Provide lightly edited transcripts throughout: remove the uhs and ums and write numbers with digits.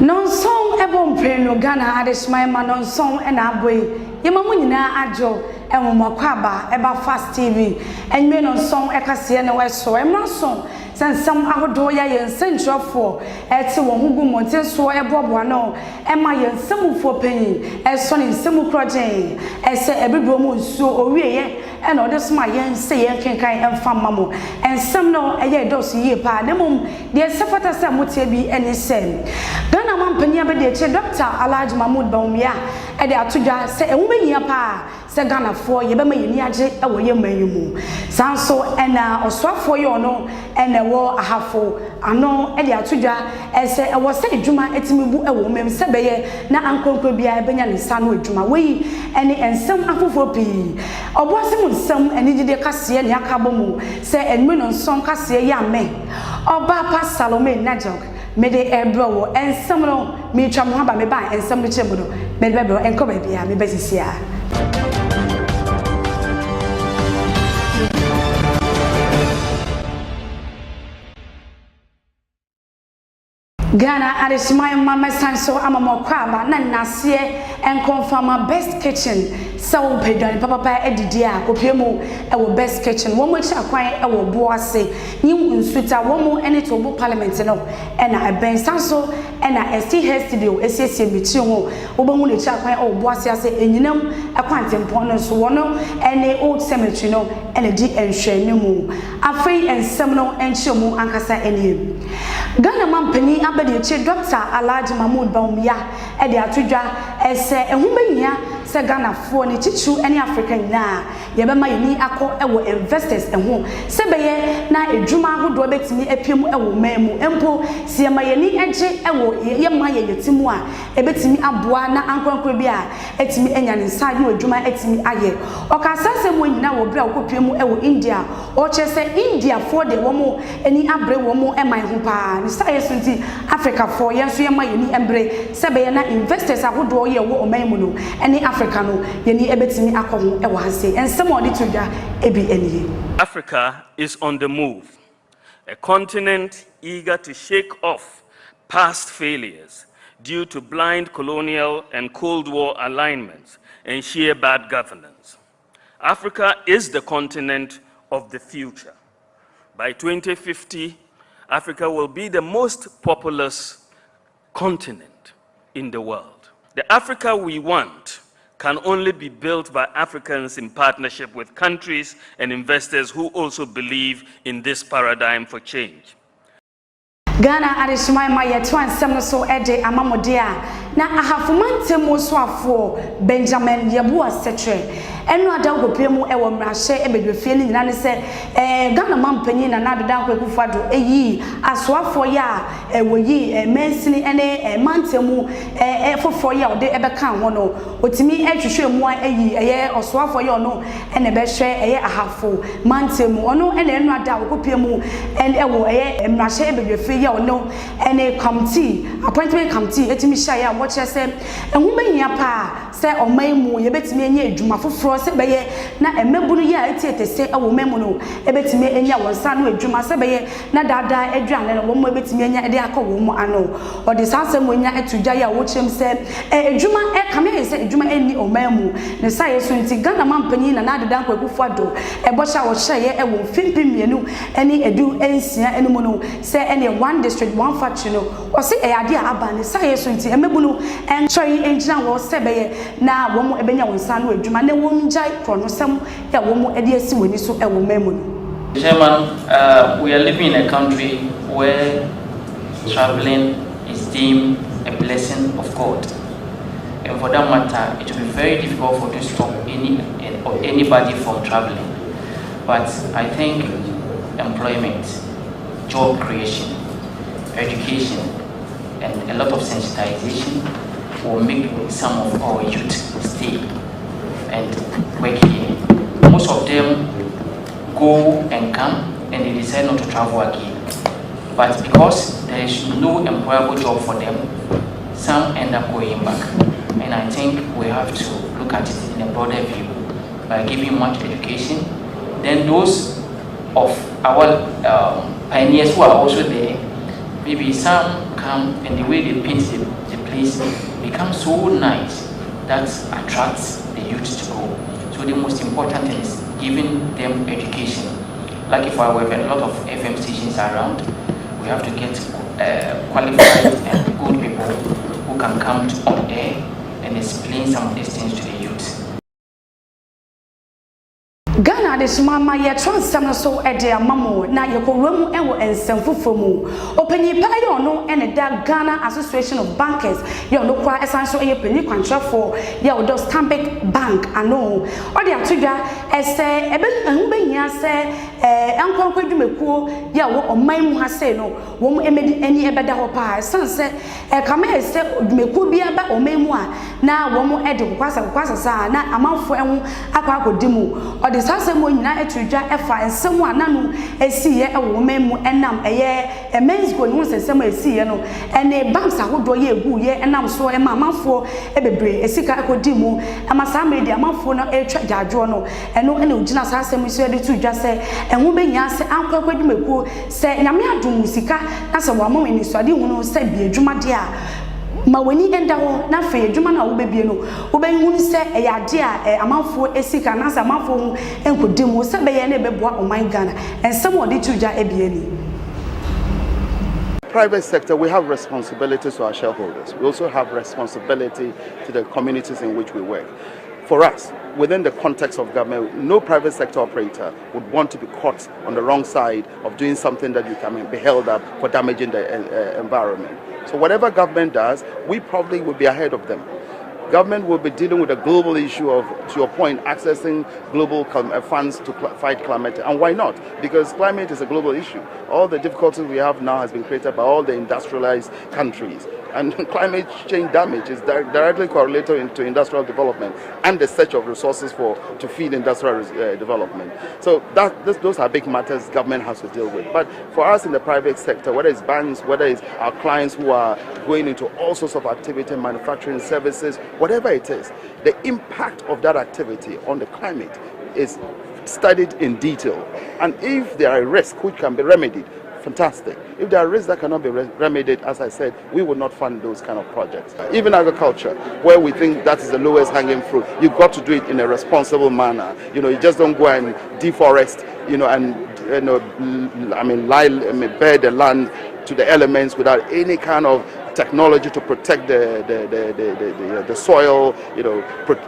Non song ebon preno Ghana adesmaima non song ena boy yema mu nyina ajo enwomakwaba eba fast TV enwe non song ekase ne weso emra song sansam ahodo ya yensentrofo ete wo hugu monte so eboboa no ema yensamufo panyin eso ne nsemu krogen ese ebibro mu nsuo owieye ena odesma yense yenkenkan emfama mo ensam no eye dos yie pa nemum de sefata se motie bi eni sem Ghana mampanya be de che Dr. Alhaji Mahmood Bawumia e de atodwa se enwumanyia pa se Ghana fo ye be ma yeni age e wo ye manyumu sanso ena oswafo ye ono ena wo ahafo ano e de atodwa ese e wo se adwuma etimibu e wo mem se beye na ankonkro bia e benya ne sa no adwuma we ene ensem afofo pi oboase mu nsem eni gide kase ne akabomu se enmu no nson kase ya me oba pa Salome Najok mede ebro ensem no mi twa mo haba me ba ensem no chebu no me bebro enko ba bia me basisia Ghana adesmai mama sanso amamo kwaba na nase enconfirma best kitchen so pedwan papa edidi a kopiemu e wo best kitchen wo mo cha kwan e wo boase nyim nsuta wo mo ene to bo parliament no e na ben sanso e na ST studio esiesie bichi ho wo bo mu le cha kwan e wo boase ase enyinam e kwantempon no so wo no ene old cemetery no ene di enhwene mu afei ensem no enchemu ankasa ene Ghana mampani abede che Dr. Alhaji Mahmood Bawumia e de atodwa ese ehumanyia se Ghana fo ne chichu ene Africa na ye be ma yini akọ ewo investors eho se beye na edwuma ahodo betimi epiemu ewo mamu empo se ma yini eje ewo ye ma ye yetimu a ebetimi aboa na ankonkro bia etimi enya ne nsa ye edwuma etimi aye okasase mo nyina wo bra okopiemu ewo India o che se India fo de wo mo eni abre wo mo eman ho pa ni sa yeso nti Africa fo yenso ye ma yini embre se beye na investors ahodo ye wo oman mu no eni Africa no yeni ebetimi akoho e wanse ensem odi toda ebi eniye. Africa is on the move, a continent eager to shake off past failures due to blind colonial and Cold War alignments and sheer bad governance. Africa is the continent of the future. By 2050, Africa will be the most populous continent in the world. The Africa we want can only be built by Africans in partnership with countries and investors who also believe in this paradigm for change. Ghana adesmai ma yetwan sem so ede amamode a na ahafumantemo so afo Benjamin Yeboah Setre enu ada gopiemu e wo mrahye ebedwefie ni nyina ne se Ghana mampanyi na nadoda kwekufado eyi asoafo ya ewoyi mensini ene mantemu fofo ya ode ebeka ho no otimi ehwehwemu a eyi eye osoafo ya ono ene behwe eye ahafo mantemu ono ene enu ada gopiemu ene ewo eye mrahye ebedwefie ya ono ene committee appointment committee etimi hya ya wo che se ehumanyia pa se omaimu yebetimi enye adwuma foforo se beye na emebunu ya etietese ewo memu no ebetimi enya wonsa no adwuma se beye na dada adwane no wo mo ebetimi enya ede akọ mo ano odi sanse mo enya etudwa ya wo chem se adwuma kame ye se adwuma eni omaimu ne sa yeso nti Ghana mampanyi na nadeda kwakufu ado ebosha wo hyeye ewo mfimpimienu eni edu ensia eni mu no se eni one district one factory no o se eyade aba ne sa yeso nti emebunu enchoi enjina wo se beye na wo mo ebenya wonsa no adwuma ne wo njai kronosem ya wo mo ede asi woni so ewo memu no. Chairman, we are living in a country where traveling is deemed a blessing of God. And for that matter, it will be very difficult for to stop anybody from traveling. But I think employment, job creation, education, and a lot of sensitization will make some of our youth stay and work here. Most of them go and come and they decide not to travel again. But because there is no employable job for them, some end up going back. And I think we have to look at it in a broader view by giving much education. Then those of our pioneers who are also there, maybe some come and the way they paint the place becomes so nice that attracts the youth to go. So the most important thing is giving them education. Like if I have a lot of FM stations around, we have to get qualified and good people who can come on air and explain some of these things to the youth. Ghana de mama ye transam so e de amamo na ye kowramu e wo ensem fofomu opani pa ye ono ene da Ghana Association of Bankers ye ono kwa esanso ye pani kwantrafo ye odo Stanbic Bank ano o de atodwa ese ebe hu behia se enkonkwa dwumekuo ye wo oman mu ha se no wo mu emedi ani ebeda ho pa sanse kama ese dwumekuo bia ba oman mu a na wo mu e de kwasa sa na amanfo enhu akwa akodimu o de sasemo nyina etudwa efa ensemu ananu esiye ewo memu enam eye emensgo ni wonsensemu esiye no ene banks ahodo ye egu ye enam so ema amafo ebebre esika ekodimu amasa media amafo no etwa jajo no eno ene ugina sasemu so de tudwa se enwo benya se ankwakwedumekuo se nyame adum sika na se wo amom ni so ade hunu se bi adwuma de a ma wani enda ho na fe adwuma na wo bebie no wo ben hunu se eyade a amanfo esika na se amanfo hu enkodemu se be ye na beboa oman Ghana ensem odi tuja ebie ni. Private sector, we have responsibilities to our shareholders. We also have responsibility to the communities in which we work. For us, within the context of government, no private sector operator would want to be caught on the wrong side of doing something that you can be held up for damaging the environment. So whatever government does, we probably will be ahead of them. Government will be dealing with a global issue of, to your point, accessing global funds to fight climate. And why not? Because climate is a global issue. All the difficulties we have now has been created by all the industrialized countries. And climate change damage is directly correlated to industrial development and the search of resources to feed industrial development. So those are big matters government has to deal with. But for us in the private sector, whether it's banks, whether it's our clients who are going into all sorts of activity, manufacturing services, whatever it is, the impact of that activity on the climate is studied in detail. And if there are risks which can be remedied, fantastic. If there are risks that cannot be remedied, as I said, we will not fund those kind of projects. Even agriculture, where we think that is the lowest hanging fruit, you've got to do it in a responsible manner. You know, you just don't go and deforest, bare the land to the elements without any kind of technology to protect the soil,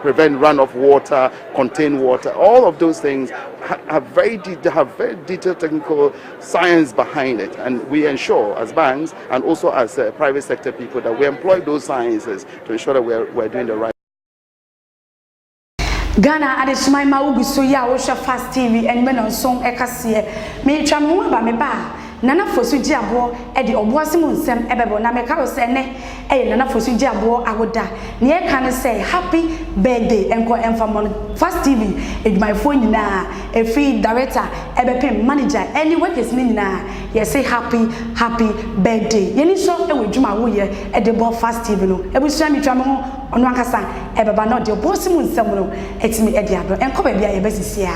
prevent runoff water, contain water. All of those things have very detailed technical science behind it, and we ensure as banks and also as private sector people that we employ those sciences to ensure that we're doing the right. Ghana adesumai mauguso ya osha Fast TV and men on song ekase me twamu ba me ba nana fosu giabo e de oboasem nsem ebebo na me ka se ne e nana fosu giabo agoda ne e kan say happy birthday enko enfamon Fast TV edumai phone nyina efi director ebepem manager any workers ni nyina ye say happy birthday yeni so e weduma wo ye e de bo Fast TV no ebusua mi twamu ho ono ankasa ebeba no de oboasem nsem no etimi e de ado enko ba bia ye besisi a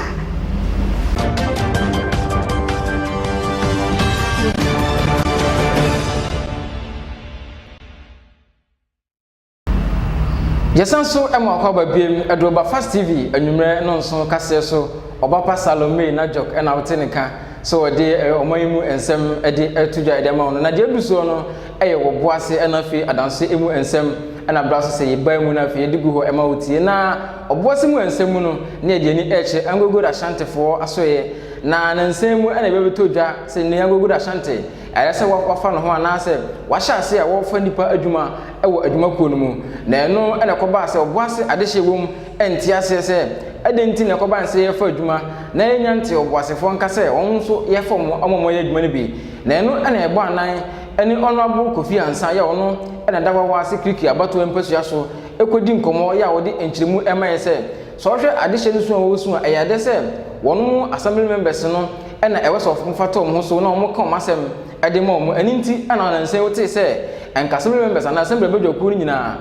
Yesanso ema kwa babiem edoba Fast TV anwumre no nso kase so obapa Salome na jok ena wotenika so de omayimu ensem ede etudwa ede ma no na de duso no eye wo boase ena fi adanso emu ensem ena braso se yiba mu na fi edigu ho ema wotie na oboase mu ensem no na ede ni eche angogo Ashantefo asoye na nsem mu ena bebetodwa se ne angogo Ashante ayese wafa no ho anase wahya ase a wofa nipa adwuma ewo adwuma ko no mu na eno ena koba ase oboase adehye wom enti ase se adenti na koba ase yefa adwuma na enya nte oboasefo nkase won so yefa omomo ye adwuma ne bi na eno ena ebo anan eni honorable Kofi Ansa ya ono ena dawa wase kriki abato empasua so ekodi nkomo ya wode enchiremu ema yese so hwe adehye no so wo so ayade se won assembly members no ena ewesof mfato mo so na omo kan masem edemo aninti ana na nse wote se enkasem members na assembly bedoku ni nyina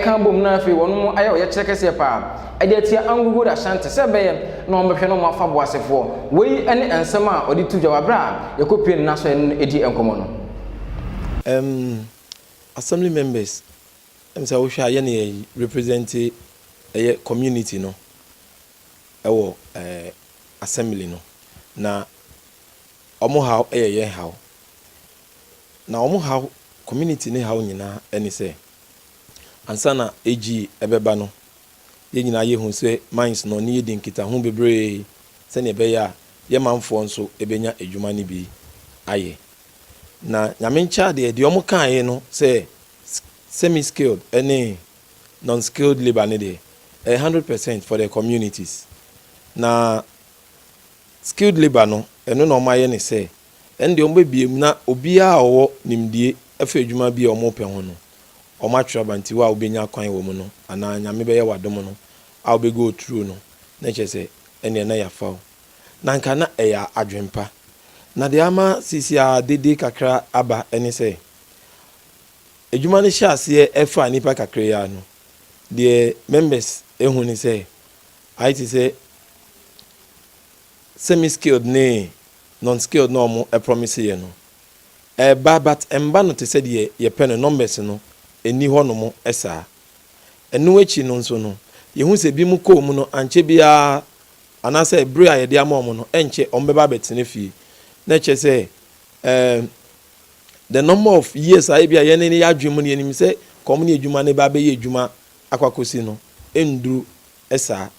kan bom na afi wonu aye o ye kyekese pa ede atia angugu Ashante se be na omehwe no mafa boasefo wei ene ensem a odi tudwa wabra yakopie na so edi enkomo no Assembly members, I'm saying we shall represent a community no. Ewo assembly no. Na omo how how. Na omo how community ne how nyina eni say. Ansa na AG ebeba no. Ye nyina ye hu say mines no ne yedi nkita hu bebre se ne be ya ye manfo nso ebenya adwuma ne bi aye. Na nyamencha de omo kan ye no say semi skilled any non skilled labor ne de 100% for the communities. Na skilled labor no eno na omaye ne say ende ombe biem na obia owo nimdie afa adwuma bi omo pe ho no omatwa banti wa obenya kwan wo mu no ana nyame be ye wadom no a obe go through no na che say ene na ya fa na nka na eya adwempa na de ama sisi a dede kakra aba ene say adwuma ne hya ase efa nipa kakra ya no the members ehun ni say I say semi skilled ne non skilled no mo promise ye no but emba no te say de ye pen numbers no eni ho no mo esa enu echi no nso no ye hu se bi mu ko mu no anche bia anasa ebre a ye de ama mo no enche ombeba betene fie na che say the number of years I bia ye ne ya dwemu ne enim say kom ne adwuma ne ba be ye adwuma akwakosi no enduru esa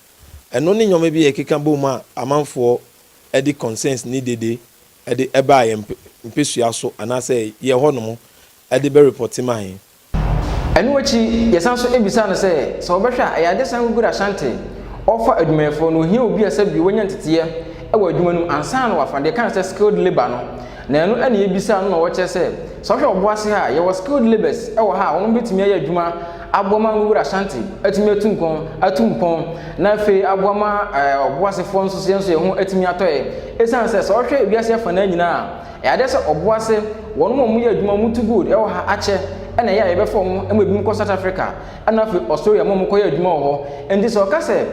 eno ne nyome bi ye keka bo mu a amanfo edi consensus ni dede edi eba ye mpesua so anasa ye ho no mo edi be report man enu wachi yesan so ebisa no say so obehwa ya de san gura Ashanti offer adwumefo no hia obi asabi wonya ntete ewa adwuma num ansa no wafande kan say skilled labor no na enu ene ebisa no wo che say so hwe oboase ha ye was skilled laborers ewa ha won betimi ya adwuma aboma gura Ashanti atimi atumpon na fe aboma oboase fo nso se ye ho atimi atoye esan say so hwe ebiase afa na nyina ya de say oboase wono mo ya adwuma mutu good ewa ha ache ena ya ebe fom emebim ko South Africa ena fi Australia mo ko ya adwuma ho endi so ka say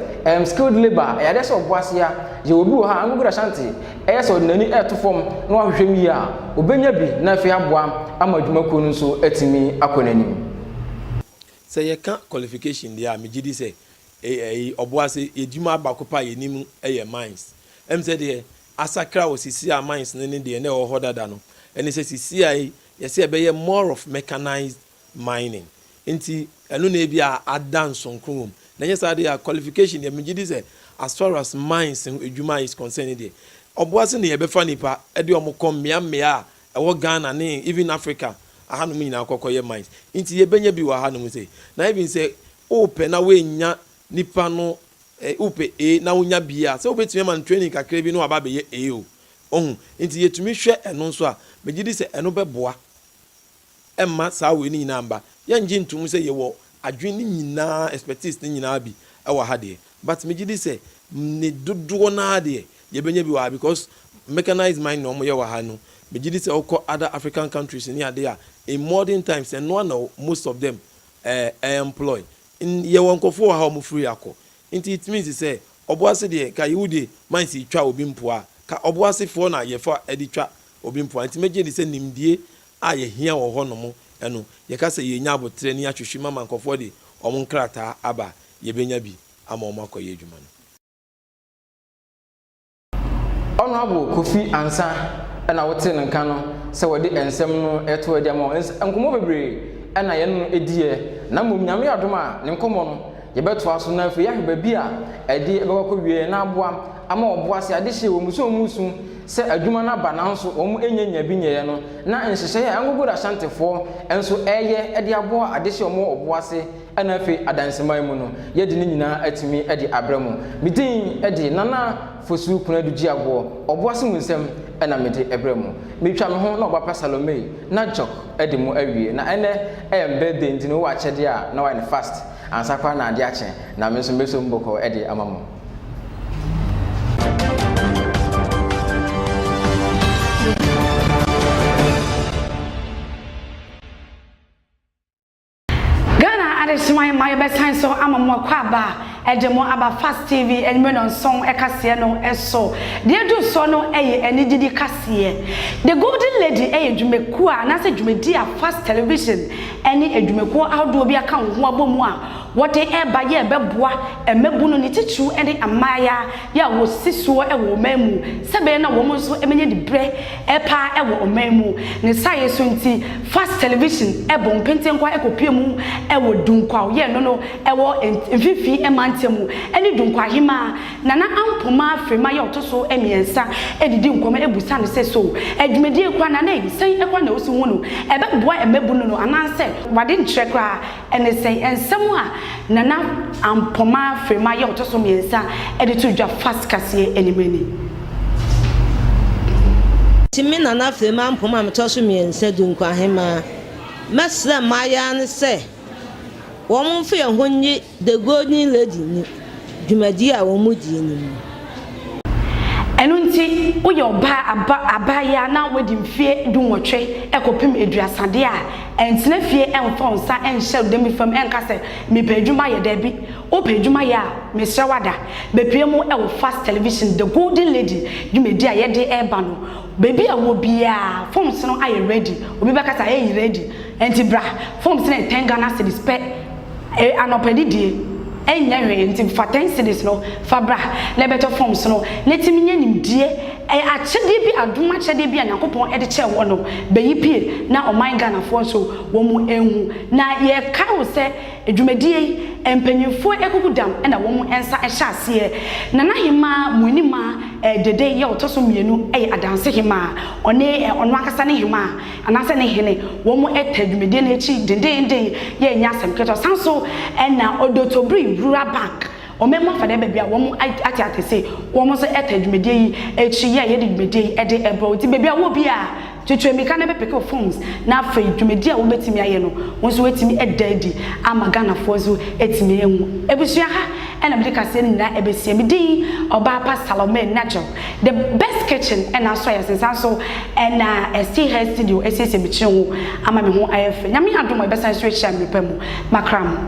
skilled labor ya de so oboase ya je obi ho ha ngura Ashanti eya so nani eto fom na wa hwehwem yi a obenya bi na fi aboa ama adwuma ko nso atimi akonanim say ye can qualification dia me gidi say oboase edwuma abakopa ye nim mines say de asakra osisi a mines ne de na ho dada no eni say sisi ai yes be more of mechanized mining nti eno na bia adance onkrom na yes ade qualification dey me say as far as mines edwuma is concerned dey oboase na ye be fa nipa e de omokom mmea ewo Ghana ne even Africa ahanu mi na akokoye mines nti ye benya bi wa hanu mu say na even say ope na we nya nipa no ope na wonya bia say obetime man training kakra bi no aba be ye o ohun nti yetumi hwe eno nso a megidi say eno beboa emma saa we ni nyina mba ya ngi ntum say ye wo adwen ni nyina expertise ni nyina bi e wa ha de but megidi say ne dodo na de ye benya bi wa because mechanized mine no mo ye wa ha no megidi say oko other African countries ni ade a in modern times and no most of them employ in ye wonkofo ha mo free akọ nti it means say oboase de ka yewude mines twa obi mpo a ka oboase fo na ye fa edi twa obi mpo nti meje de say nimdie a ye hia wo ho no mo eno ye ka say ye nya abotre ni atwehwe mama nkofo de omo nkrata aba ye benya bi ama omo akoye adwuma no Honorable Kofi Ansa ena wote nka no se wode ensem no eto ade ma enkomo bebre ena ye no edie na mom nyame adom a ne nkomo no ye beto aso na afi ya heba bi a ede ebekọ wie na aboa ama oboase ade hye wo muso musu se adwuma na ba na nso wo enyenya bi nyeye no na enhyehyɛ ya ngogoro Ashantefo enso eye ede aboa ade hye wo oboase ena afi adanseman mu no ye de ni nyina atimi ede abramu midin ede nana fosu kuna duji agbo oboase mu nsem ena mede ebramu metwa me ho na Obapa Salome na jok ede mu awie na ene birthday ndino wa kyede a na wa ne fast ansa kwa na ade ache na me so meso mboko ede amamo Ghana ade shimai my best time so amamo kwa ba edemo aba Fast TV enme no nson ekase no eso de edu so no eni didi kase the golden lady dwumeku a na se dwumedi a Fast Television eni dwumeku ahodo bi aka ho abomu a wote eba ye beboa emebu no ni tichu ene amaya ya wo sisuo ewo mamu sebe na wo nso emenye di bre epa ewo omamu ne saye so nti Fast Television ebo mpentenkwa ekopiemu ewo dunkwa ye no ewo mfifi emantemu ene dunkwa hima nana ampoma afrema ye otoso emiensa edidi nkoma ebusa no se so edwumedi ekwa na na sen ekwa na osi hu no ebeboa emebu no ananse wade nchekra ene sen ensemu a nana ampoma afrema ye otoso miensa editu dwa Fast kase enimeni timi nana afrema ampoma metoso miensa dunkwa hima mesra maya ne se wọ́n fi ehunyi the golden lady ni dwumadi a wọ́n mu di ni enunti uyo abaya na wedi mfie dunwotwe ekopim eduasade a entine fie enfonsa enhye dem fam enkase mepedwuma ye da bi opedwuma ye a mesrewada bepiemu ewo Fast Television the golden lady dwumadi a ye de eba no baby a wo bia forms no aye ready obi bekasa aye ready enti bra forms na 10 Ghana cedis pe anopedidie enya hwe nti fa 10 cedis no fabra lebeto forms no letimi nya nimdie achede bi adoma achede bi anyakopon ede che wo no beyi pie na oman Ghana fo so wo mu enhu na ye ka wo se edwumadie empanyifo ekukudam na wo mu ensa ehya ase na na hima munima dede ye otoso mienu adanse hima ono akasa ne hima anase ne hene wo mu etadwumadie na echi dendenden ye nya asem sanso na odotobri rural bank omemo fada ba bia wo mu ati se wo mu so etadwumadie yi echi ye ye dwumadie yi ede ebro ti bia wo bia twetwemika na bepeke phones na afei dwumadi a wo betimi aye no wonso wetimi edadi ama Ghana fozo etimi enwu ebusua ha ena medika se nina ebesia medi oba pa Salome Natural the best kitchen ena so yesensa so ena ST Hair Studio esese bichiwo ama me ho ayefe nyame adom ebesan so ehia mepam makram